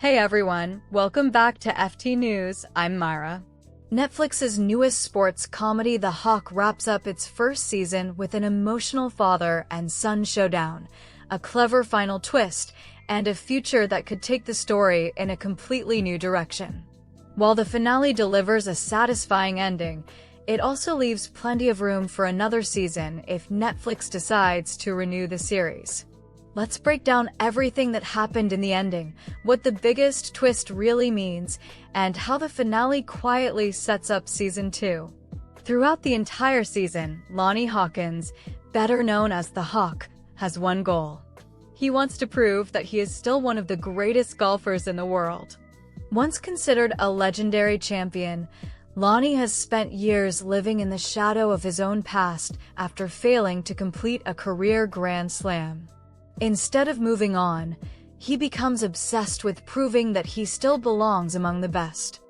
Hey everyone, welcome back to FT News. I'm Myra. Netflix's newest sports comedy The Hawk wraps up its first season with an emotional father and son showdown, a clever final twist, and a future that could take the story in a completely new direction. While the finale delivers a satisfying ending, it also leaves plenty of room for another season if Netflix decides to renew the series. Let's break down everything that happened in the ending, what the biggest twist really means, and how the finale quietly sets up Season 2. Throughout the entire season, Lonnie Hawkins, better known as the Hawk, has one goal. He wants to prove that he is still one of the greatest golfers in the world. Once considered a legendary champion, Lonnie has spent years living in the shadow of his own past after failing to complete a career Grand Slam. Instead of moving on, he becomes obsessed with proving that he still belongs among the best.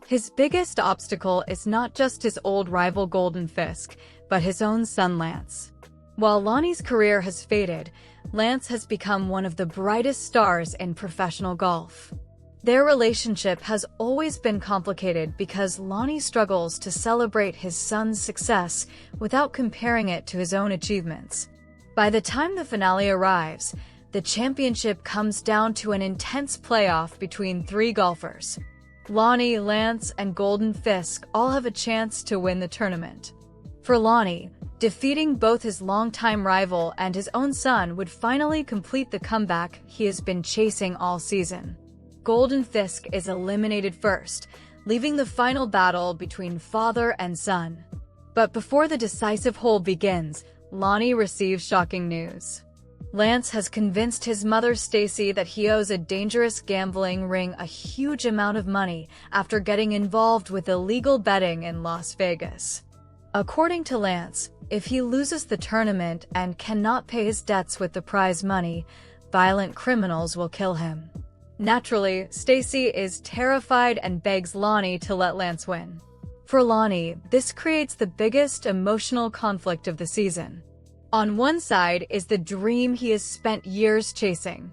His biggest obstacle is not just his old rival Golden Fisk, but his own son Lance. While Lonnie's career has faded, Lance has become one of the brightest stars in professional golf. Their relationship has always been complicated because Lonnie struggles to celebrate his son's success without comparing it to his own achievements. By the time the finale arrives, the championship comes down to an intense playoff between three golfers. Lonnie, Lance, and Golden Fisk all have a chance to win the tournament. For Lonnie, defeating both his longtime rival and his own son would finally complete the comeback he has been chasing all season. Golden Fisk is eliminated first, leaving the final battle between father and son. But before the decisive hole begins, Lonnie receives shocking news. Lance has convinced his mother Stacy that he owes a dangerous gambling ring a huge amount of money after getting involved with illegal betting in Las Vegas. According to Lance, if he loses the tournament and cannot pay his debts with the prize money, violent criminals will kill him. Naturally, Stacy is terrified and begs Lonnie to let Lance win. For Lonnie, this creates the biggest emotional conflict of the season. On one side is the dream he has spent years chasing.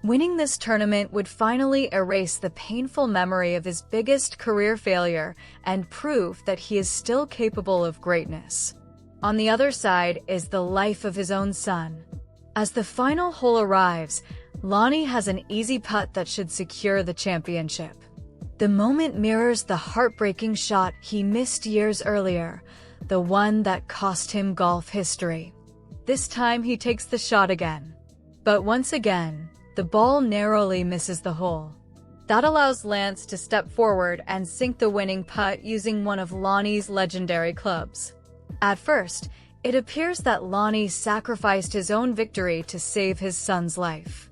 Winning this tournament would finally erase the painful memory of his biggest career failure and prove that he is still capable of greatness. On the other side is the life of his own son. As the final hole arrives, Lonnie has an easy putt that should secure the championship. The moment mirrors the heartbreaking shot he missed years earlier, the one that cost him golf history. This time he takes the shot again. But once again, the ball narrowly misses the hole. That allows Lance to step forward and sink the winning putt using one of Lonnie's legendary clubs. At first, it appears that Lonnie sacrificed his own victory to save his son's life.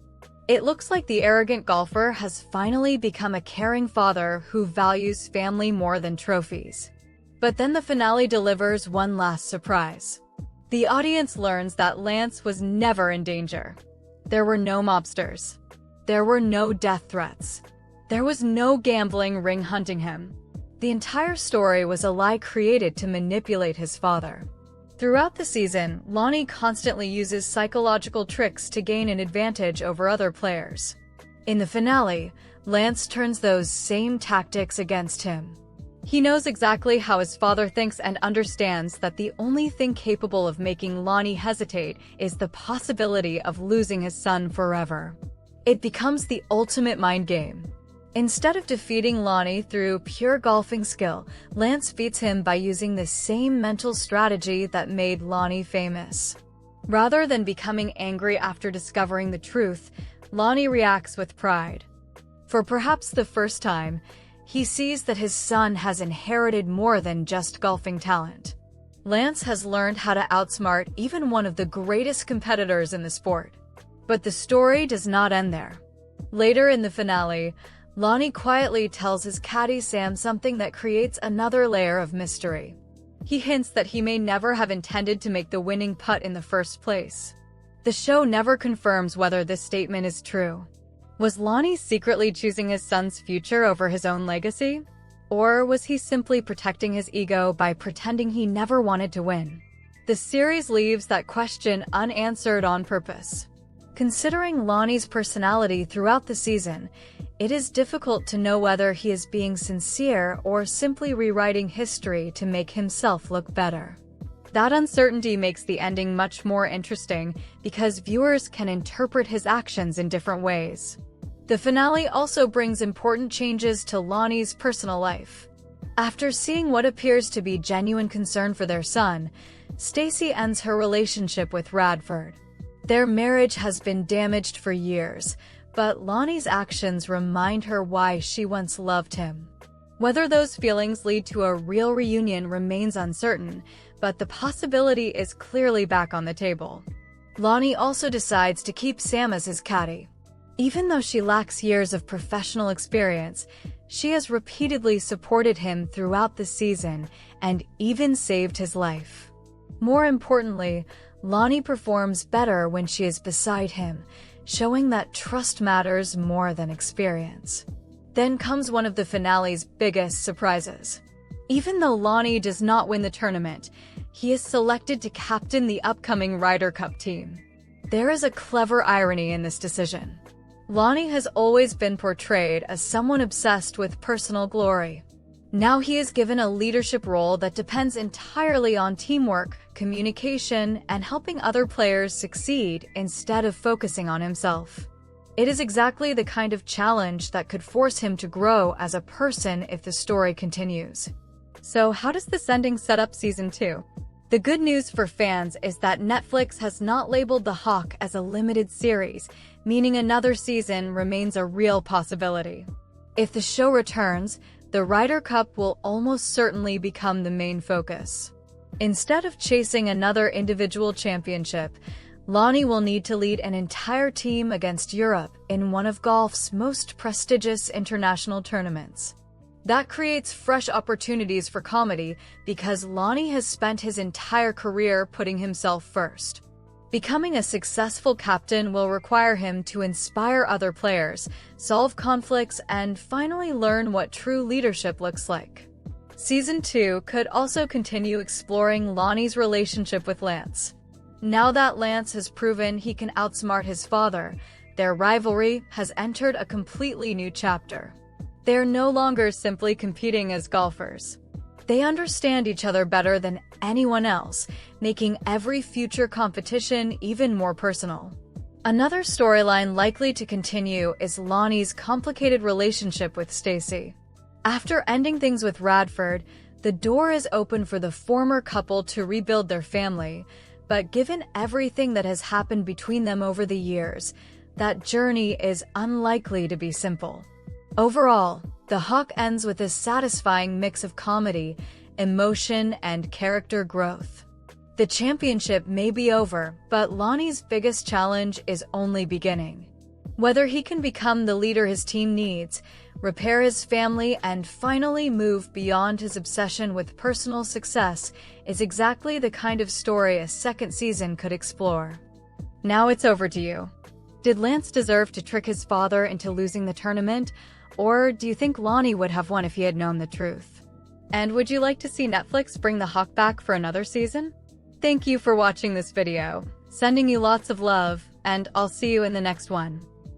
It looks like the arrogant golfer has finally become a caring father who values family more than trophies. But then the finale delivers one last surprise. The audience learns that Lance was never in danger. There were no mobsters. There were no death threats. There was no gambling ring hunting him. The entire story was a lie created to manipulate his father. Throughout the season, Lonnie constantly uses psychological tricks to gain an advantage over other players. In the finale, Lance turns those same tactics against him. He knows exactly how his father thinks and understands that the only thing capable of making Lonnie hesitate is the possibility of losing his son forever. It becomes the ultimate mind game. Instead of defeating Lonnie through pure golfing skill, Lance beats him by using the same mental strategy that made Lonnie famous. Rather than becoming angry after discovering the truth, Lonnie reacts with pride. For perhaps the first time, he sees that his son has inherited more than just golfing talent. Lance has learned how to outsmart even one of the greatest competitors in the sport. But the story does not end there. Later in the finale, Lonnie quietly tells his caddy Sam something that creates another layer of mystery. He hints that he may never have intended to make the winning putt in the first place. The show never confirms whether this statement is true. Was Lonnie secretly choosing his son's future over his own legacy? Or was he simply protecting his ego by pretending he never wanted to win? The series leaves that question unanswered on purpose. Considering Lonnie's personality throughout the season, it is difficult to know whether he is being sincere or simply rewriting history to make himself look better. That uncertainty makes the ending much more interesting because viewers can interpret his actions in different ways. The finale also brings important changes to Lonnie's personal life. After seeing what appears to be genuine concern for their son, Stacey ends her relationship with Radford. Their marriage has been damaged for years, but Lonnie's actions remind her why she once loved him. Whether those feelings lead to a real reunion remains uncertain, but the possibility is clearly back on the table. Lonnie also decides to keep Sam as his caddy. Even though she lacks years of professional experience, she has repeatedly supported him throughout the season and even saved his life. More importantly, Lonnie performs better when she is beside him, showing that trust matters more than experience. Then comes one of the finale's biggest surprises. Even though Lonnie does not win the tournament, he is selected to captain the upcoming Ryder Cup team. There is a clever irony in this decision. Lonnie has always been portrayed as someone obsessed with personal glory. Now he is given a leadership role that depends entirely on teamwork, communication, and helping other players succeed instead of focusing on himself. It is exactly the kind of challenge that could force him to grow as a person if the story continues. So how does this ending set up Season 2? The good news for fans is that Netflix has not labeled The Hawk as a limited series, meaning another season remains a real possibility. If the show returns, the Ryder Cup will almost certainly become the main focus. Instead of chasing another individual championship, Lonnie will need to lead an entire team against Europe in one of golf's most prestigious international tournaments. That creates fresh opportunities for comedy because Lonnie has spent his entire career putting himself first. Becoming a successful captain will require him to inspire other players, solve conflicts, and finally learn what true leadership looks like. Season 2 could also continue exploring Lonnie's relationship with Lance. Now that Lance has proven he can outsmart his father, their rivalry has entered a completely new chapter. They're no longer simply competing as golfers. They understand each other better than anyone else, making every future competition even more personal. Another storyline likely to continue is Lonnie's complicated relationship with Stacey. After ending things with Radford, the door is open for the former couple to rebuild their family, but given everything that has happened between them over the years, that journey is unlikely to be simple. Overall, The Hawk ends with a satisfying mix of comedy, emotion, and character growth. The championship may be over, but Lonnie's biggest challenge is only beginning. Whether he can become the leader his team needs, repair his family, and finally move beyond his obsession with personal success is exactly the kind of story a second season could explore. Now it's over to you. Did Lance deserve to trick his father into losing the tournament, or do you think Lonnie would have won if he had known the truth? And would you like to see Netflix bring The Hawk back for another season? Thank you for watching this video. Sending you lots of love, and I'll see you in the next one.